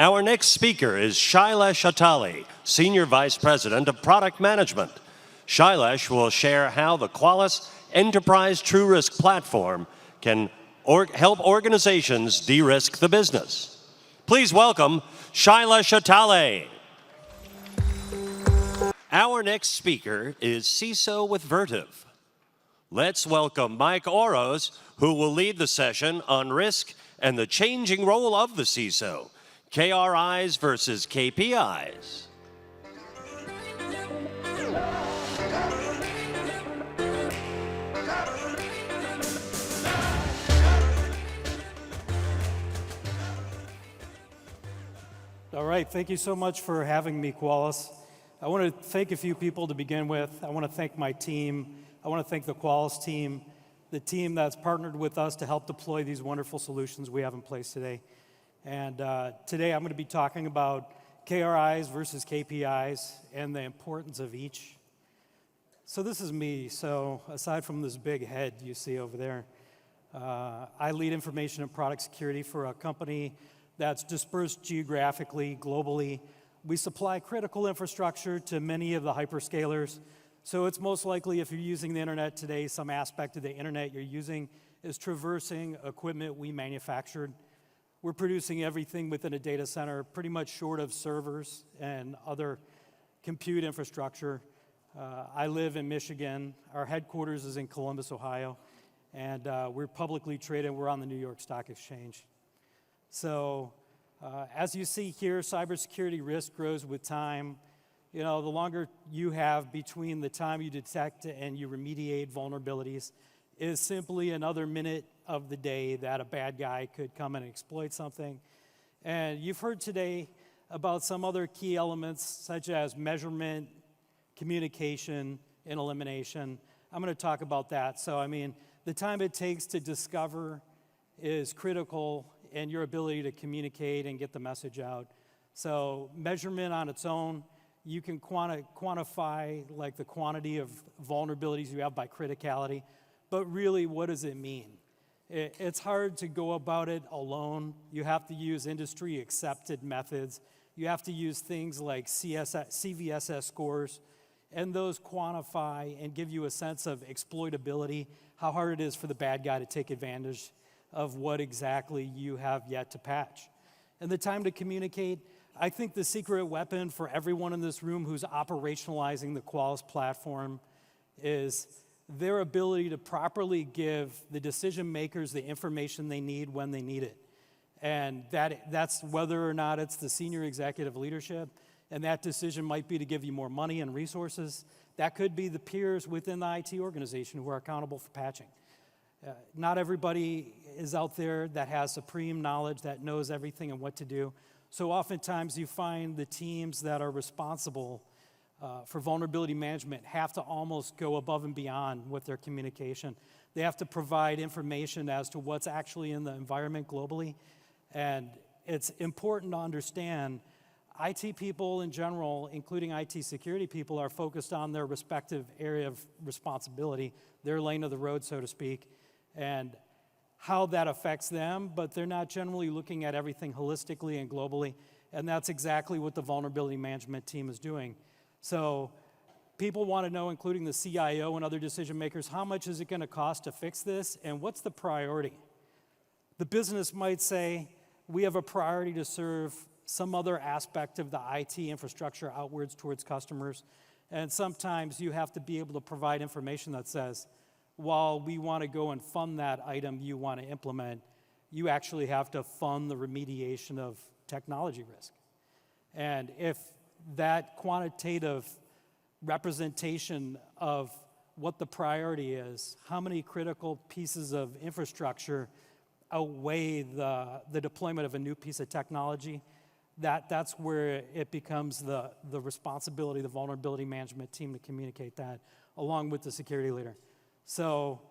Our next speaker is Shailesh Attali, Senior Vice President of Product Management. Shailesh will share how the Qualys Enterprise TruRisk platform can help organizations de-risk the business. Please welcome Shailesh Attali. Our next speaker is CISO with Vertiv. Let's welcome Mike Orosz, who will lead the session on risk and the changing role of the CISO, KRIs versus KPIs. All right, thank you so much for having me, Qualys. I want to thank a few people to begin with. I want to thank my team. I want to thank the Qualys team, the team that's partnered with us to help deploy these wonderful solutions we have in place today. And today I'm going to be talking about KRIs versus KPIs and the importance of each. So this is me. So aside from this big head you see over there, I lead information and product security for a company that's dispersed geographically, globally. We supply critical infrastructure to many of the hyperscalers. So it's most likely if you're using the internet today, some aspect of the internet you're using is traversing equipment we manufactured. We're producing everything within a data center, pretty much short of servers and other compute infrastructure. I live in Michigan. Our headquarters is in Columbus, Ohio. And we're publicly traded. We're on the New York Stock Exchange. So as you see here, cybersecurity risk grows with time. You know, the longer you have between the time you detect and you remediate vulnerabilities is simply another minute of the day that a bad guy could come and exploit something. And you've heard today about some other key elements such as measurement, communication, and elimination. I'm going to talk about that. So, I mean, the time it takes to discover is critical in your ability to communicate and get the message out. So measurement on its own, you can quantify like the quantity of vulnerabilities you have by criticality, but really what does it mean? It's hard to go about it alone. You have to use industry accepted methods. You have to use things like CVSS scores, and those quantify and give you a sense of exploitability, how hard it is for the bad guy to take advantage of what exactly you have yet to patch. And the time to communicate, I think the secret weapon for everyone in this room who's operationalizing the Qualys platform is their ability to properly give the decision makers the information they need when they need it. And that's whether or not it's the senior executive leadership, and that decision might be to give you more money and resources. That could be the peers within the IT organization who are accountable for patching. Not everybody is out there that has supreme knowledge, that knows everything and what to do. So oftentimes you find the teams that are responsible for vulnerability management have to almost go above and beyond with their communication. They have to provide information as to what's actually in the environment globally. And it's important to understand IT people in general, including IT security people, are focused on their respective area of responsibility, their lane of the road, so to speak, and how that affects them, but they're not generally looking at everything holistically and globally, and that's exactly what the vulnerability management team is doing. So people want to know, including the CIO and other decision makers, how much is it going to cost to fix this, and what's the priority? The business might say, we have a priority to serve some other aspect of the IT infrastructure outwards towards customers, and sometimes you have to be able to provide information that says, while we want to go and fund that item you want to implement, you actually have to fund the remediation of technology risk. And if that quantitative representation of what the priority is, how many critical pieces of infrastructure outweigh the deployment of a new piece of technology, that's where it becomes the responsibility of the vulnerability management team to communicate that along with the security leader. So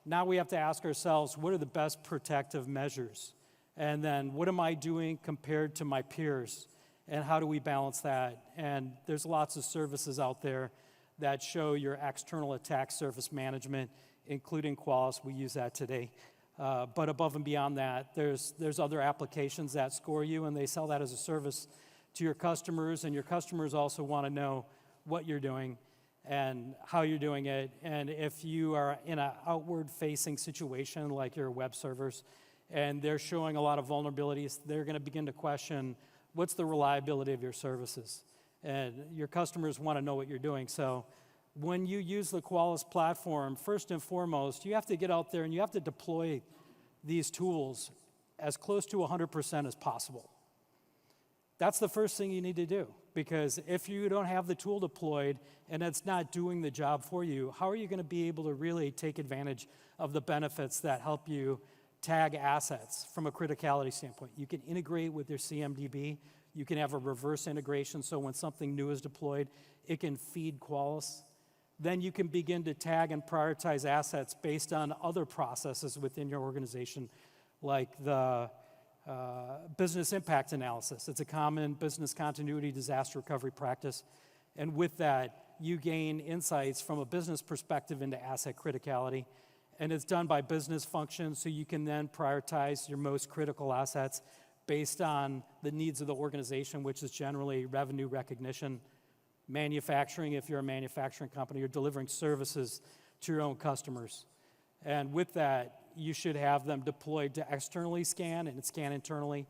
now we have to ask ourselves, what are the best protective measures? And then what am I doing compared to my peers? And how do we balance that? And there's lots of services out there that show your external attack surface management, including Qualys. We use that today. But above and beyond that, there's other applications that score you, and they sell that as a service to your customers, and your customers also want to know what you're doing and how you're doing it. And if you are in an outward-facing situation like your web servers, and they're showing a lot of vulnerabilities, they're going to begin to question what's the reliability of your services. And your customers want to know what you're doing. So when you use the Qualys platform, first and foremost, you have to get out there and you have to deploy these tools as close to 100% as possible. That's the first thing you need to do, because if you don't have the tool deployed and it's not doing the job for you, how are you going to be able to really take advantage of the benefits that help you tag assets from a criticality standpoint? You can integrate with your CMDB. You can have a reverse integration, so when something new is deployed, it can feed Qualys. Then you can begin to tag and prioritize assets based on other processes within your organization, like the business impact analysis. It's a common business continuity disaster recovery practice. And with that, you gain insights from a business perspective into asset criticality. And it's done by business function, so you can then prioritize your most critical assets based on the needs of the organization, which is generally revenue recognition, manufacturing, if you're a manufacturing company, you're delivering services to your own customers. And with that, you should have them deployed to externally scan and scan internally.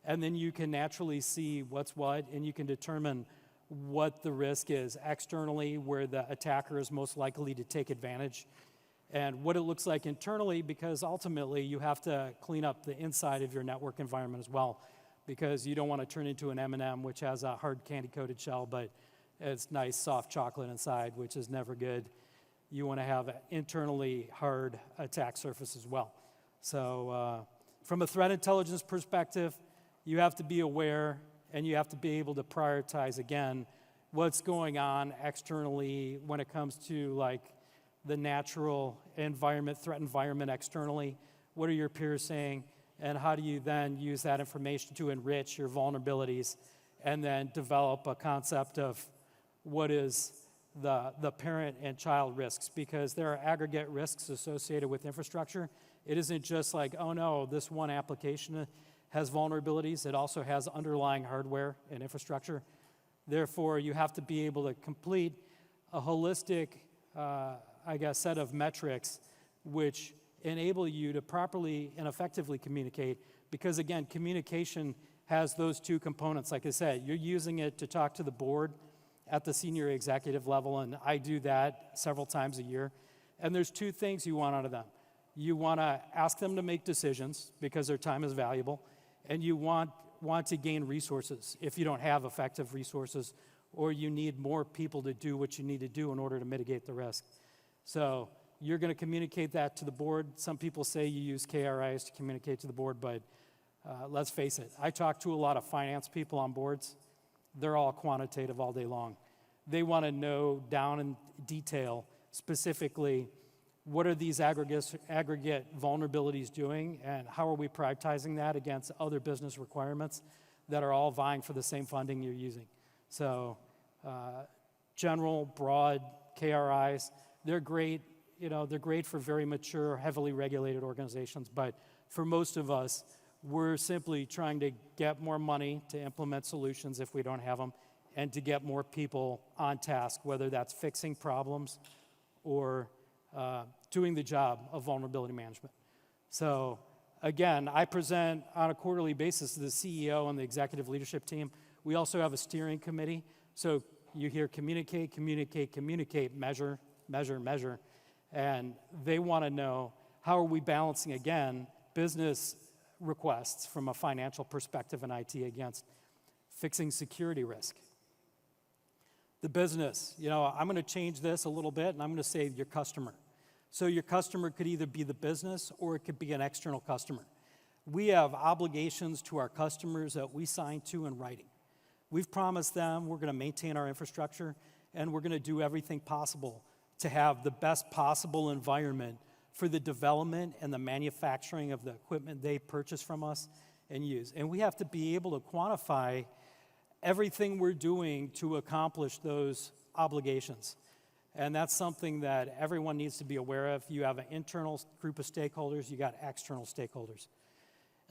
And then you can naturally see what's what, and you can determine what the risk is externally, where the attacker is most likely to take advantage, and what it looks like internally, because ultimately you have to clean up the inside of your network environment as well, because you don't want to turn into an M&M, which has a hard candy-coated shell, but it's nice soft chocolate inside, which is never good. You want to have an internally hard attack surface as well. So from a threat intelligence perspective, you have to be aware and you have to be able to prioritize, again, what's going on externally when it comes to like the natural environment, threat environment externally. What are your peers saying? And how do you then use that information to enrich your vulnerabilities and then develop a concept of what is the parent and child risks, because there are aggregate risks associated with infrastructure. It isn't just like, oh no, this one application has vulnerabilities. It also has underlying hardware and infrastructure. Therefore, you have to be able to complete a holistic, set of metrics which enable you to properly and effectively communicate, because again, communication has those two components. Like I said, you're using it to talk to the board at the senior executive level, and I do that several times a year. And there's two things you want out of them. You want to ask them to make decisions because their time is valuable, and you want to gain resources if you don't have effective resources, or you need more people to do what you need to do in order to mitigate the risk. So you're going to communicate that to the board. Some people say you use KRIs to communicate to the board, but let's face it, I talk to a lot of finance people on boards. They're all quantitative all day long. They want to know down in detail, specifically, what are these aggregate vulnerabilities doing, and how are we prioritizing that against other business requirements that are all vying for the same funding you're using. So general, broad KRIs, they're great. They're great for very mature, heavily regulated organizations, but for most of us, we're simply trying to get more money to implement solutions if we don't have them, and to get more people on task, whether that's fixing problems or doing the job of vulnerability management. So again, I present on a quarterly basis to the CEO and the executive leadership team. We also have a steering committee. So you hear communicate, communicate, communicate, measure, measure, measure. And they want to know, how are we balancing, again, business requests from a financial perspective in IT against fixing security risk. The business, I'm going to change this a little bit, and I'm going to say your customer. So your customer could either be the business or it could be an external customer. We have obligations to our customers that we sign to in writing. We've promised them we're going to maintain our infrastructure, and we're going to do everything possible to have the best possible environment for the development and the manufacturing of the equipment they purchase from us and use. And we have to be able to quantify everything we're doing to accomplish those obligations. And that's something that everyone needs to be aware of. You have an internal group of stakeholders, you got external stakeholders.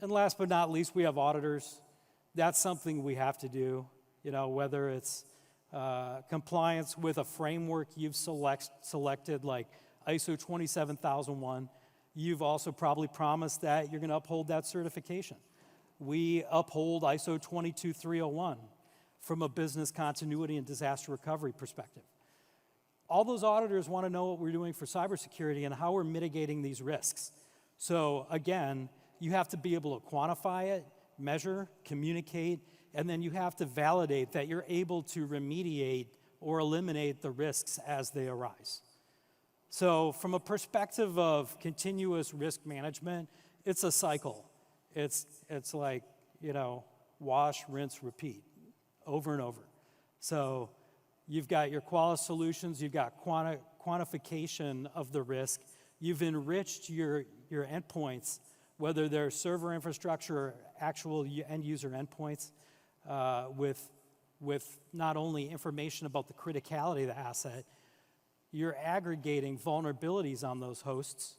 And last but not least, we have auditors. That's something we have to do, whether it's compliance with a framework you've selected like ISO 27001. You've also probably promised that you're going to uphold that certification. We uphold ISO 22301 from a business continuity and disaster recovery perspective. All those auditors want to know what we're doing for cybersecurity and how we're mitigating these risks. So again, you have to be able to quantify it, measure, communicate, and then you have to validate that you're able to remediate or eliminate the risks as they arise. So from a perspective of continuous risk management, it's a cycle. It's like, wash, rinse, repeat, over and over. So you've got your Qualys solutions, you've got quantification of the risk, you've enriched your endpoints, whether they're server infrastructure or actual end user endpoints, with not only information about the criticality of the asset, you're aggregating vulnerabilities on those hosts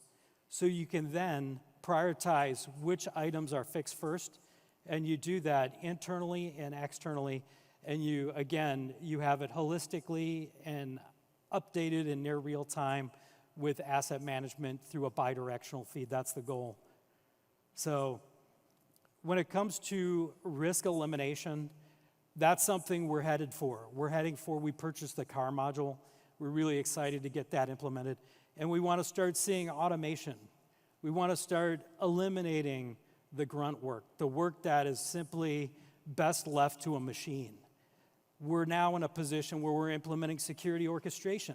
so you can then prioritize which items are fixed first, and you do that internally and externally, and you have it holistically and updated in near real time with asset management through a bi-directional feed. That's the goal. So when it comes to risk elimination, that's something we're headed for. We purchased the CAR module. We're really excited to get that implemented. And we want to start seeing automation. We want to start eliminating the grunt work, the work that is simply best left to a machine. We're now in a position where we're implementing security orchestration.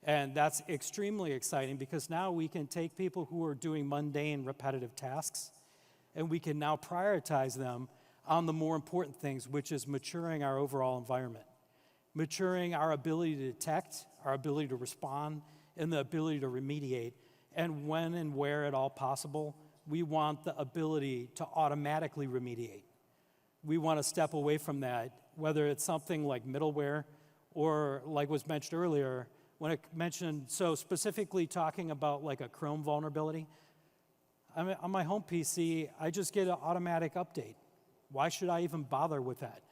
And that's extremely exciting because now we can take people who are doing mundane, repetitive tasks, and we can now prioritize them on the more important things, which is maturing our overall environment, maturing our ability to detect, our ability to respond, and the ability to remediate. And when and where at all possible, we want the ability to automatically remediate. We want to step away from that, whether it's something like middleware or, like was mentioned earlier, so specifically talking about like a Chrome vulnerability, on my home PC, I just get an automatic update. Why should I even bother with that?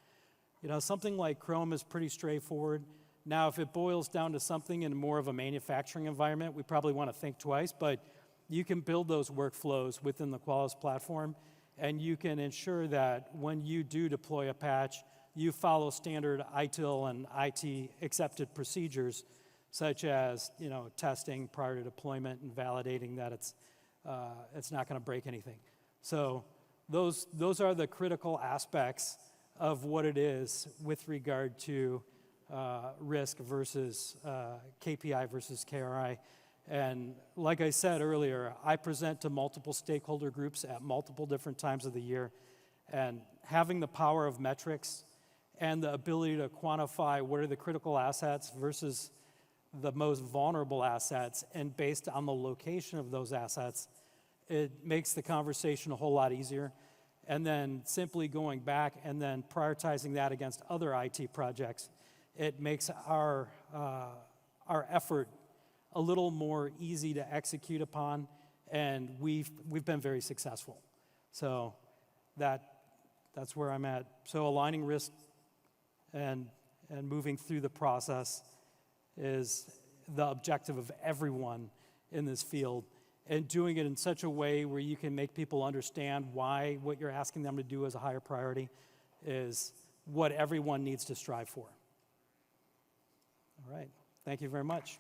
Something like Chrome is pretty straightforward. Now, if it boils down to something in more of a manufacturing environment, we probably want to think twice, but you can build those workflows within the Qualys platform, and you can ensure that when you do deploy a patch, you follow standard ITIL and IT accepted procedures, such as testing prior to deployment and validating that it's not going to break anything. So those are the critical aspects of what it is with regard to risk versus KPI versus KRI. And like I said earlier, I present to multiple stakeholder groups at multiple different times of the year, and having the power of metrics and the ability to quantify what are the critical assets versus the most vulnerable assets, and based on the location of those assets, it makes the conversation a whole lot easier. And then simply going back and then prioritizing that against other IT projects, it makes our effort a little more easy to execute upon, and we've been very successful. So that's where I'm at. So aligning risk and moving through the process is the objective of everyone in this field, and doing it in such a way where you can make people understand why what you're asking them to do as a higher priority is what everyone needs to strive for. All right, thank you very much.